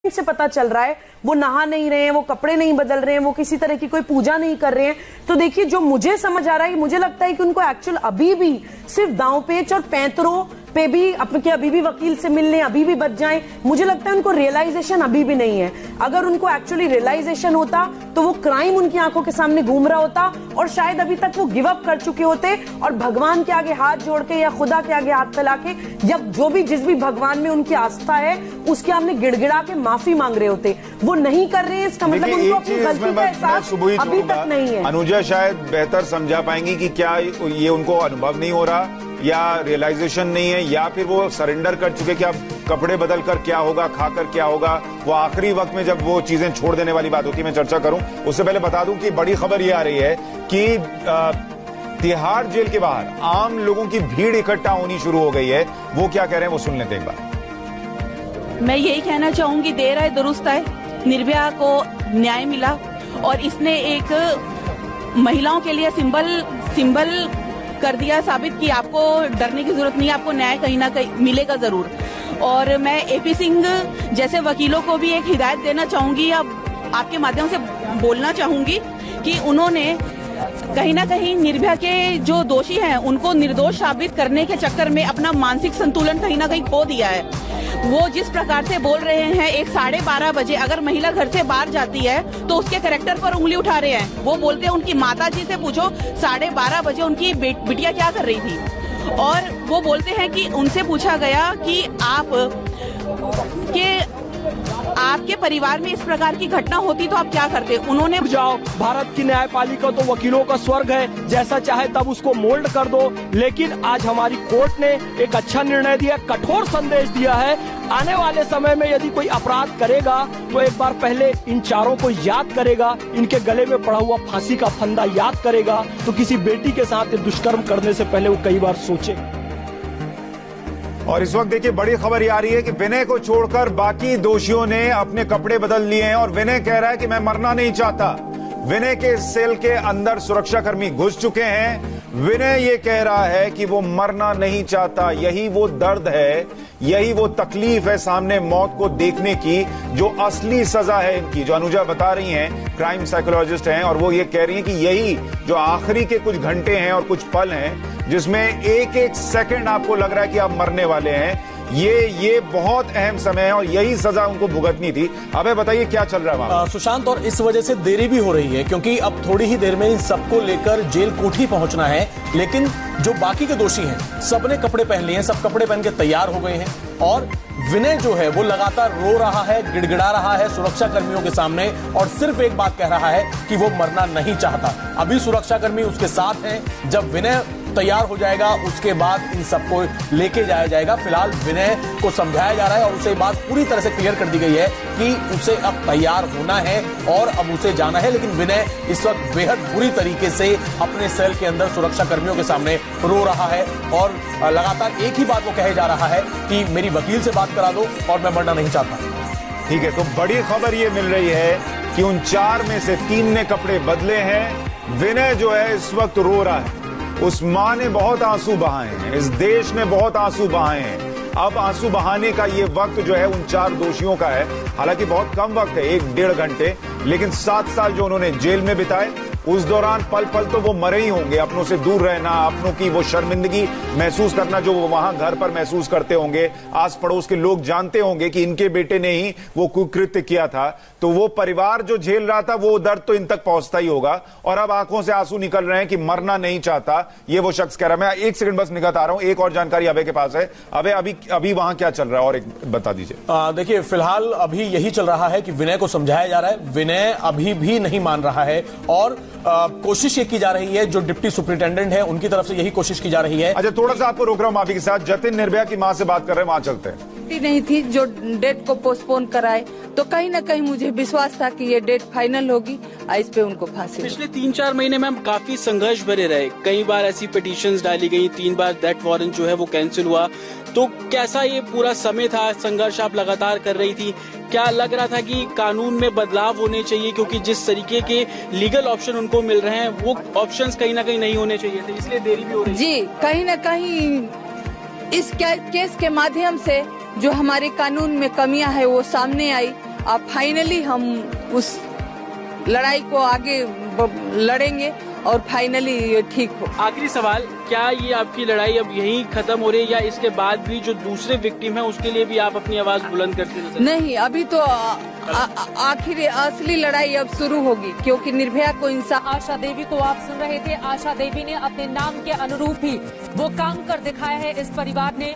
से पता चल रहा है वो नहा नहीं रहे हैं, वो कपड़े नहीं बदल रहे हैं, वो किसी तरह की कोई पूजा नहीं कर रहे हैं। तो देखिए, जो मुझे समझ आ रहा है, मुझे लगता है कि उनको एक्चुअल अभी भी सिर्फ दांव पेच और पैंतरों पे भी अपने अभी भी वकील से मिलने अभी भी बच जाएं। मुझे लगता है उनको रियलाइजेशन अभी भी नहीं है। अगर उनको एक्चुअली रियलाइजेशन होता तो वो क्राइम उनकी आंखों के सामने घूम रहा होता और शायद अभी तक वो गिव अप कर चुके होते और भगवान के आगे हाथ जोड़ के या खुदा के आगे हाथ फैला के या जो भी जिस भी भगवान में उनकी आस्था है उसके सामने गिड़गिड़ा के माफी मांग रहे होते। वो नहीं कर रहे हैं, इसका मतलब उनको अपनी गलती का एहसास अभी तक नहीं है। अनुजा शायद बेहतर समझा पाएंगी कि क्या ये उनको अनुभव नहीं हो रहा या रियलाइजेशन नहीं है या फिर वो सरेंडर कर चुके कि अब कपड़े बदल कर क्या होगा, खाकर क्या होगा। वो आखिरी वक्त में जब वो चीजें छोड़ देने वाली बात होती है, मैं चर्चा करूं उससे पहले बता दूं कि बड़ी खबर ये आ रही है कि तिहाड़ जेल के बाहर आम लोगों की भीड़ इकट्ठा होनी शुरू हो गई है। वो क्या कह रहे हैं वो सुन लेते हैं एक बार। मैं यही कहना चाहूंगी, देर है दुरुस्त है। निर्भया को न्याय मिला और इसने एक महिलाओं के लिए सिंबल कर दिया साबित कि आपको डरने की जरूरत नहीं है, आपको न्याय कहीं ना कहीं मिलेगा जरूर। और मैं एपी सिंह जैसे वकीलों को भी एक हिदायत देना चाहूंगी, अब आपके माध्यम से बोलना चाहूंगी कि उन्होंने कहीं ना कहीं निर्भया के जो दोषी हैं उनको निर्दोष साबित करने के चक्कर में अपना मानसिक संतुलन कहीं ना कहीं खो दिया है। वो जिस प्रकार से बोल रहे हैं, 12:30 बजे अगर महिला घर से बाहर जाती है तो उसके कैरेक्टर पर उंगली उठा रहे हैं। वो बोलते हैं उनकी माता जी से पूछो 12:30 बजे उनकी बिटिया क्या कर रही थी। और वो बोलते हैं कि उनसे पूछा गया कि आपके परिवार में इस प्रकार की घटना होती तो आप क्या करते। उन्होंने जाओ, भारत की न्यायपालिका तो वकीलों का स्वर्ग है, जैसा चाहे तब उसको मोल्ड कर दो। लेकिन आज हमारी कोर्ट ने एक अच्छा निर्णय दिया, कठोर संदेश दिया है। आने वाले समय में यदि कोई अपराध करेगा तो एक बार पहले इन चारों को याद करेगा, इनके गले में पड़ा हुआ फांसी का फंदा याद करेगा, तो किसी बेटी के साथ दुष्कर्म करने से पहले वो कई बार सोचे। और इस वक्त देखिए बड़ी खबर ये आ रही है कि विनय को छोड़कर बाकी दोषियों ने अपने कपड़े बदल लिए हैं और विनय कह रहा है कि मैं मरना नहीं चाहता। विनय के सेल के अंदर सुरक्षाकर्मी घुस चुके हैं। विनय ये कह रहा है कि वो मरना नहीं चाहता। यही वो दर्द है, यही वो तकलीफ है सामने मौत को देखने की, जो असली सजा है इनकी, जो अनुजा बता रही हैं, क्राइम साइकोलॉजिस्ट हैं। और वो ये कह रही हैं कि यही जो आखिरी के कुछ घंटे हैं और कुछ पल हैं जिसमें एक एक सेकंड आपको लग रहा है कि आप मरने वाले हैं, ये बहुत अहम समय है और यही सजा उनको भुगतनी थी। अब बताइए क्या चल रहा है वहां सुशांत। और इस वजह से देरी भी हो रही है क्योंकि अब थोड़ी ही देर में इन सबको लेकर जेल कोठी पहुंचना है। लेकिन जो बाकी के दोषी हैं सबने कपड़े पहन लिए हैं, सब कपड़े पहन के तैयार हो गए हैं। और विनय जो है वो लगातार रो रहा है, गिड़गिड़ा रहा है सुरक्षा कर्मियों के सामने और सिर्फ एक बात कह रहा है कि वो मरना नहीं चाहता। अभी सुरक्षा कर्मी उसके साथ हैं। जब विनय तैयार हो जाएगा उसके बाद इन सबको लेके जाया जाएगा। फिलहाल विनय को समझाया जा रहा है और उसे बात पूरी तरह से क्लियर कर दी गई है कि उसे अब तैयार होना है और अब उसे जाना है। लेकिन विनय इस वक्त बेहद बुरी तरीके से अपने सेल के अंदर सुरक्षा कर्मियों के सामने रो रहा है और लगातार एक ही बात वो कहे जा रहा है कि मेरी वकील से बात करा दो और मैं मरना नहीं चाहता। ठीक है, तो बड़ी खबर ये मिल रही है कि उन 4 में से 3 ने कपड़े बदले हैं। विनय जो है इस वक्त रो रहा है। उस मां ने बहुत आंसू बहाए हैं, इस देश ने बहुत आंसू बहाए हैं। अब आंसू बहाने का ये वक्त जो है उन 4 दोषियों का है। हालांकि बहुत कम वक्त है, 1-1.5 घंटे, लेकिन 7 साल जो उन्होंने जेल में बिताए उस दौरान पल पल तो वो मरे ही होंगे। अपनों से दूर रहना, अपनों की वो शर्मिंदगी महसूस करना जो वो वहां घर पर महसूस करते होंगे, आस पड़ोस के लोग जानते होंगे कि इनके बेटे ने ही वो कुकृत्य किया था, तो वो परिवार जो झेल रहा था वो दर्द तो इन तक पहुंचता ही होगा। और अब आंखों से आंसू निकल रहे हैं कि मरना नहीं चाहता, ये वो शख्स कह रहा है। मैं 1 सेकंड बस निकट आ रहा हूं, एक और जानकारी अभय के पास है। अभय, अभी वहां क्या चल रहा है और एक बता दीजिए। देखिए, फिलहाल अभी यही चल रहा है कि विनय को समझाया जा रहा है। विनय अभी भी नहीं मान रहा है और कोशिश ये की जा रही है, जो डिप्टी सुपरिटेंडेंट है उनकी तरफ से यही कोशिश की जा रही है। अच्छा, थोड़ा सा आपको रोक रहा हूं माफी के साथ। जतिन निर्भया की मां से बात कर रहे हैं, वहां चलते हैं। नहीं थी जो डेट को पोस्टपोन कराए, तो कहीं ना कहीं मुझे विश्वास था कि ये डेट फाइनल होगी, इस पे उनको फांसी। पिछले 3-4 महीने में हम काफी संघर्ष भरे रहे। कई बार ऐसी पिटीशंस डाली गई, 3 बार डेथ वारंट जो है वो कैंसिल हुआ। तो कैसा ये पूरा समय था, संघर्ष आप लगातार कर रही थी, क्या लग रहा था कि कानून में बदलाव होने चाहिए क्योंकि जिस तरीके के लीगल ऑप्शन उनको मिल रहे हैं वो ऑप्शंस कहीं ना कहीं नहीं होने चाहिए थे, इसलिए देरी भी हो रही है? जी, कहीं ना कहीं इस केस के माध्यम से जो हमारे कानून में कमियां है वो सामने आई अब फाइनली हम उस लड़ाई को आगे लड़ेंगे और फाइनली ये ठीक हो। आखिरी सवाल, क्या ये आपकी लड़ाई अब यहीं खत्म हो रही है या इसके बाद भी जो दूसरे विक्टिम है उसके लिए भी आप अपनी आवाज बुलंद करते नजर? नहीं, अभी तो आखिर असली लड़ाई अब शुरू होगी, क्योंकि निर्भया को इंसाफ। आशा देवी को आप सुन रहे थे। आशा देवी ने अपने नाम के अनुरूप ही वो काम कर दिखाया है इस परिवार ने,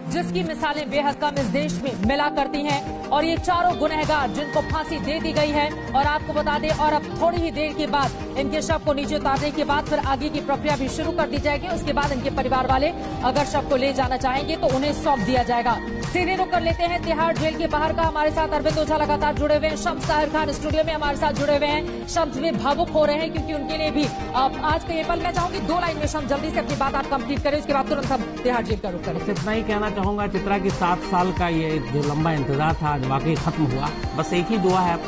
जिसकी मिसालें बेहद कम इस देश में मिला करती हैं। और ये चारों गुनहगार जिनको फांसी दे दी गई है, और आपको बता दें, और अब थोड़ी ही देर के बाद इनके शव को नीचे उतारने के बाद फिर आगे की प्रक्रिया भी शुरू कर दी जाएगी। उसके बाद इनके परिवार वाले अगर शव को ले जाना चाहेंगे तो उन्हें सौंप दिया जाएगा। सीधे रुक कर लेते हैं तिहाड़ जेल के बाहर का। हमारे साथ अरविंद ओझा लगातार जुड़े हुए हैं, शम्स ताहिर खान स्टूडियो में हमारे साथ जुड़े हुए हैं। शम्स भी भावुक हो रहे हैं क्योंकि उनके लिए भी आज का ये पल। मैं चाहूंगी 2 लाइन में शम्स जल्दी से अपनी बात आप कंप्लीट करें, उसके बाद तुरंत हम तिहाड़ जेल का रुख करें। इतना ही कहना चाहूंगा, चित्रा की 7 साल का ये जो लंबा इंतजार था आज वाकई खत्म हुआ। बस एक ही दुआ है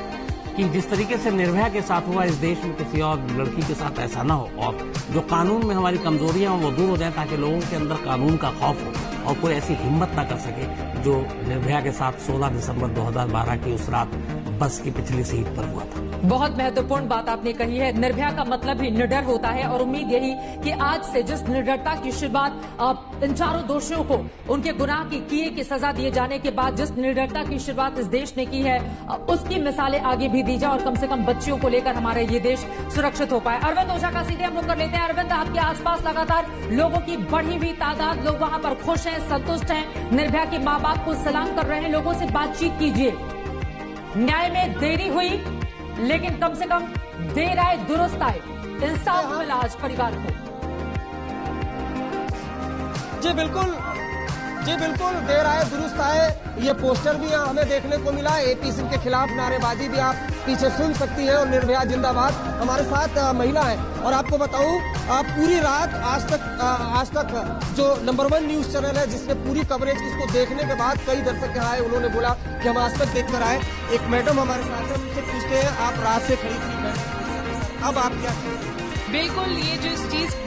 कि जिस तरीके से निर्भया के साथ हुआ इस देश में किसी और लड़की के साथ ऐसा ना हो, और जो कानून में हमारी कमजोरियां वो दूर हो जाए, ताकि लोगों के अंदर कानून का खौफ हो और कोई ऐसी हिम्मत ना कर सके जो निर्भया के साथ 16 दिसंबर 2012 की उस रात बस की पिछली सीट पर हुआ था। बहुत महत्वपूर्ण बात आपने कही है। निर्भया का मतलब ही निडर होता है, और उम्मीद यही कि आज से जिस निडरता की शुरुआत इन चारों दोषियों को उनके गुनाह की किए की सजा दिए जाने के बाद जिस निडरता की शुरुआत इस देश ने की है, उसकी मिसालें आगे भी दी जाए और कम से कम बच्चियों को लेकर हमारा ये देश सुरक्षित हो पाए। अरविंद ओझा का सीधे हम लोग कर लेते हैं। अरविंद, आपके आसपास लगातार लोगों की बढ़ी हुई तादाद, लोग वहां पर खुश हैं, संतुष्ट हैं, निर्भया के माँ बाप को सलाम कर रहे हैं। लोगों से बातचीत कीजिए। न्याय में देरी हुई, लेकिन कम से कम देर आए दुरुस्त आए, इंसाफ मिला आज परिवार को। जी बिल्कुल, देर आए दुरुस्त आए। ये पोस्टर भी हमें देखने को मिला। एपी सिंह के खिलाफ नारेबाजी भी आप पीछे सुन सकती हैं, और निर्भया जिंदाबाद। हमारे साथ महिला है, और आपको बताऊं पूरी रात आज तक जो नंबर 1 न्यूज चैनल है जिसने पूरी कवरेज की, इसको देखने के बाद कई दर्शक आए, उन्होंने बोला कि हम आज तक देखकर आए। एक मैडम हमारे साथ है, उनसे पूछते हैं, आप रात से खड़ी थी, अब आप क्या? बिल्कुल, ये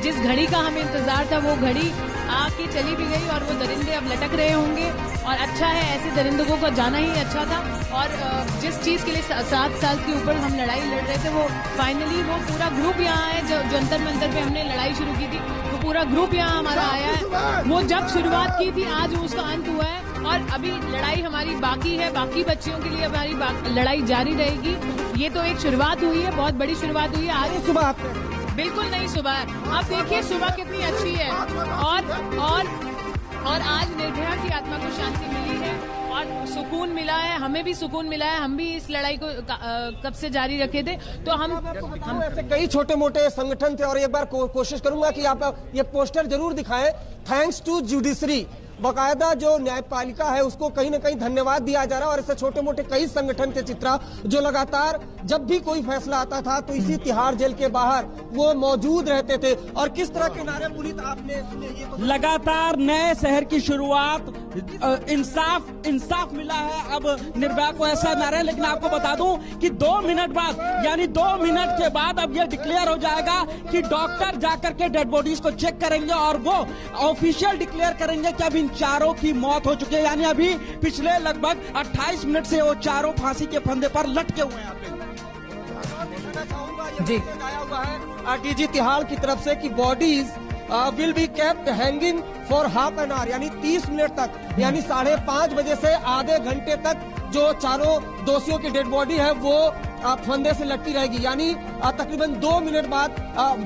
जिस घड़ी का हमें इंतजार था वो घड़ी आके चली भी गई, और वो दरिंदे अब लटक रहे होंगे। और अच्छा है, ऐसे दरिंदों को जाना ही अच्छा था। और जिस चीज के लिए 7 साल के ऊपर हम लड़ाई लड़ रहे थे, वो फाइनली वो पूरा ग्रुप यहाँ है। जो जंतर मंतर पे हमने लड़ाई शुरू की थी, वो पूरा ग्रुप यहाँ हमारा आया है। वो जब शुरुआत की थी, आज उसका अंत हुआ है, और अभी लड़ाई हमारी बाकी है। बाकी बच्चियों के लिए हमारी लड़ाई जारी रहेगी। ये तो एक शुरुआत हुई है, बहुत बड़ी शुरुआत हुई है। आज सुबह बिल्कुल नहीं सुबह, आप देखिए सुबह कितनी अच्छी है, और आज निर्भया की आत्मा को शांति मिली है और सुकून मिला है। हमें भी सुकून मिला है। हम भी इस लड़ाई को कब से जारी रखे थे, तो हम ऐसे कई छोटे मोटे संगठन थे। और एक बार कोशिश करूंगा कि आप ये पोस्टर जरूर दिखाएं। थैंक्स टू जुडिशरी, बाकायदा जो न्यायपालिका है उसको कहीं न कहीं धन्यवाद दिया जा रहा है। और ऐसे छोटे मोटे कई संगठन थे चित्रा, जो लगातार जब भी कोई फैसला आता था तो इसी तिहाड़ जेल के बाहर वो मौजूद रहते थे। और किस तरह के नारे पुलिस आपने सुने? ये तो लगातार नए शहर की शुरुआत, इंसाफ मिला है अब निर्भया को, ऐसा नारा है। लेकिन आपको बता दूं कि 2 मिनट बाद, यानी 2 मिनट के बाद अब ये डिक्लेयर हो जाएगा कि डॉक्टर जाकर के डेड बॉडीज को चेक करेंगे, और वो ऑफिशियल डिक्लेयर करेंगे कि अब चारों की मौत हो चुकी है। यानी अभी पिछले लगभग 28 मिनट से वो चारों फांसी के फंदे पर लटके हुए हैं। जी आया हुआ है डीजी तिहाड़ की तरफ से कि bodies will be kept hanging for half an hour, यानी 30 मिनट तक, यानी 5:30 बजे से आधे घंटे तक जो चारों दोषियों की डेड बॉडी है वो फंदे से लटकी रहेगी। यानी तकरीबन 2 मिनट बाद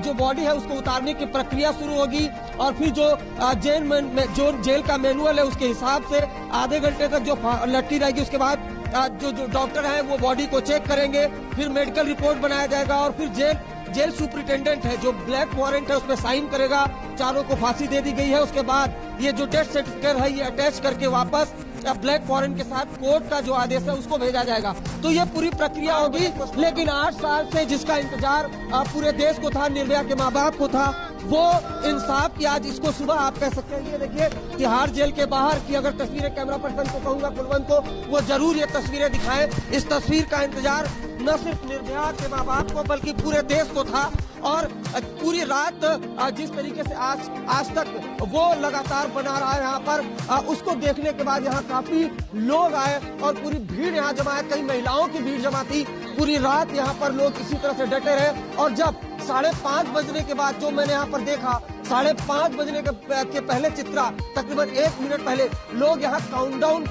जो बॉडी है उसको उतारने की प्रक्रिया शुरू होगी, और फिर जो जेल का मैनुअल है उसके हिसाब से आधे घंटे तक जो लटकी रहेगी। उसके बाद जो डॉक्टर है वो बॉडी को चेक करेंगे, फिर मेडिकल रिपोर्ट बनाया जाएगा, और फिर जेल सुपरिटेंडेंट है जो ब्लैक वारंट है उसमें साइन करेगा। चारों को फांसी दे दी गई है। उसके बाद ये जो डेथ सर्टिफिकेट है ये अटैच करके वापस ब्लैक वारंट के साथ कोर्ट का जो आदेश है उसको भेजा जाएगा। तो ये पूरी प्रक्रिया होगी। लेकिन 8 साल से जिसका इंतजार पूरे देश को था, निर्भया के माँ बाप को था, वो इंसाफ की आज इसको सुबह आप कह सकते हैं। ये देखिए तिहाड़ जेल के बाहर की अगर तस्वीरें, कैमरा पर्सन को कहूंगा कुलवंत को, वो जरूर ये तस्वीरें दिखाएं। इस तस्वीर का इंतजार न सिर्फ निर्भया के माँ बाप को बल्कि पूरे देश को था। और पूरी रात जिस तरीके से आज तक वो लगातार बना रहा है यहाँ पर, उसको देखने के बाद यहाँ काफी लोग आए और पूरी भीड़ यहाँ जमा है। कई महिलाओं की भीड़ जमा थी। पूरी रात यहाँ पर लोग इसी तरह से डटे रहे और जब 5:30 बजने के बाद जो मैंने यहाँ पर देखा, 5:30 बजने के पहले चित्रा तकरीबन 1 मिनट पहले लोग यहाँ काउंटडाउन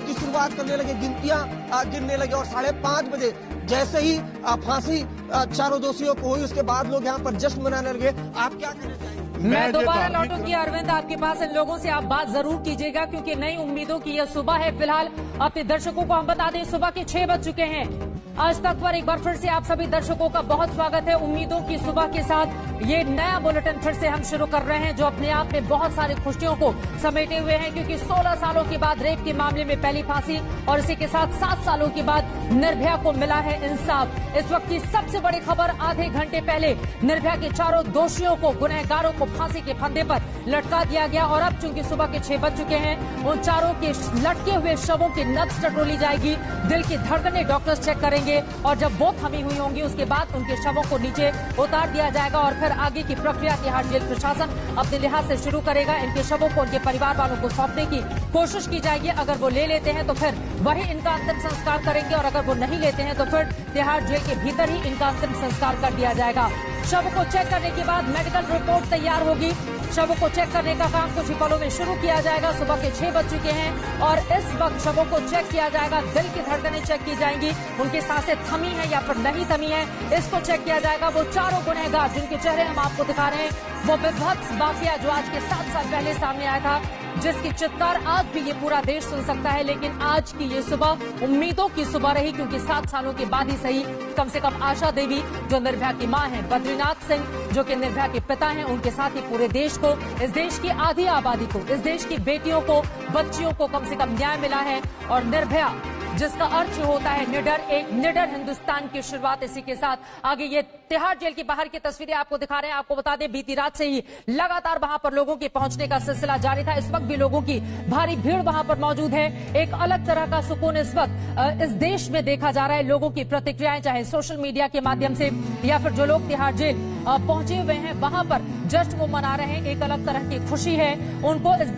की शुरुआत करने लगे, गिनतियां गिनने लगे और 5:30 बजे जैसे ही फांसी चारों दोषियों को हुई उसके बाद लोग यहाँ पर जश्न मनाने लगे। आप क्या कहना चाहेंगे? मैं दोबारा लौटूंगी अरविंद आपके पास। इन लोगों से आप बात जरूर कीजिएगा क्योंकि नई उम्मीदों की यह सुबह है। फिलहाल अपने दर्शकों को हम बता दें सुबह के 6 बज चुके हैं। आज तक पर एक बार फिर से आप सभी दर्शकों का बहुत स्वागत है। उम्मीदों की सुबह के साथ ये नया बुलेटिन फिर से हम शुरू कर रहे हैं जो अपने आप में बहुत सारी खुशियों को समेटे हुए हैं क्योंकि 16 सालों के बाद रेप के मामले में पहली फांसी और इसी के साथ 7 सालों के बाद निर्भया को मिला है इंसाफ। इस वक्त की सबसे बड़ी खबर, आधे घंटे पहले निर्भया के चारों दोषियों को, गुनहगारों को फांसी के फंदे पर लटका दिया गया और अब चूंकि सुबह के 6 बज चुके हैं, उन चारों के लटके हुए शवों की नब्ज टटोली जाएगी, दिल की धड़कनें डॉक्टर्स चेक करेंगे और जब वो थमी हुई होंगी उसके बाद उनके शवों को नीचे उतार दिया जाएगा और फिर आगे की प्रक्रिया तिहाड़ जेल प्रशासन अपने लिहाज से शुरू करेगा। इनके शवों को उनके परिवार वालों को सौंपने की कोशिश की जाएगी। अगर वो ले लेते हैं तो फिर वही इनका अंतिम संस्कार करेंगे और अगर वो नहीं लेते हैं तो फिर तिहाड़ जेल के भीतर ही इनका अंतिम संस्कार कर दिया जाएगा। शव को चेक करने के बाद मेडिकल रिपोर्ट तैयार होगी। शवों को चेक करने का काम कुछ ही पलों में शुरू किया जाएगा। सुबह के 6 बज चुके हैं और इस वक्त शवों को चेक किया जाएगा, दिल की धड़कनें चेक की जाएंगी, उनकी सांसें थमी है या फिर नहीं थमी है, इसको चेक किया जाएगा। वो चारों गुनहगार जिनके चेहरे हम आपको दिखा रहे हैं, वो विभत्स वाकया जो आज के 7 साल पहले सामने आया था, जिसकी चित्कार आज भी ये पूरा देश सुन सकता है। लेकिन आज की ये सुबह उम्मीदों की सुबह रही क्योंकि 7 सालों के बाद ही सही कम से कम आशा देवी जो निर्भया की मां है, बद्रीनाथ सिंह जो कि निर्भया के पिता हैं, उनके साथ ही पूरे देश को, इस देश की आधी आबादी को, इस देश की बेटियों को, बच्चियों को कम से कम न्याय मिला है। और निर्भया जिसका अर्थ होता है निडर, एक निडर हिंदुस्तान की शुरुआत। इसी के साथ आगे ये तिहाड़ जेल की बाहर की तस्वीरें आपको दिखा रहे हैं। आपको बता दें बीती रात से ही लगातार वहां पर लोगों के पहुंचने का सिलसिला जारी था। इस वक्त भी लोगों की भारी भीड़ वहां पर मौजूद है। एक अलग तरह का सुकून इस वक्त इस देश में देखा जा रहा है। लोगों की प्रतिक्रियाएं चाहे सोशल मीडिया के माध्यम से या फिर जो लोग तिहाड़ जेल पहुंचे हुए हैं वहां पर जश्न वो मना रहे हैं। एक अलग तरह की खुशी है उनको इस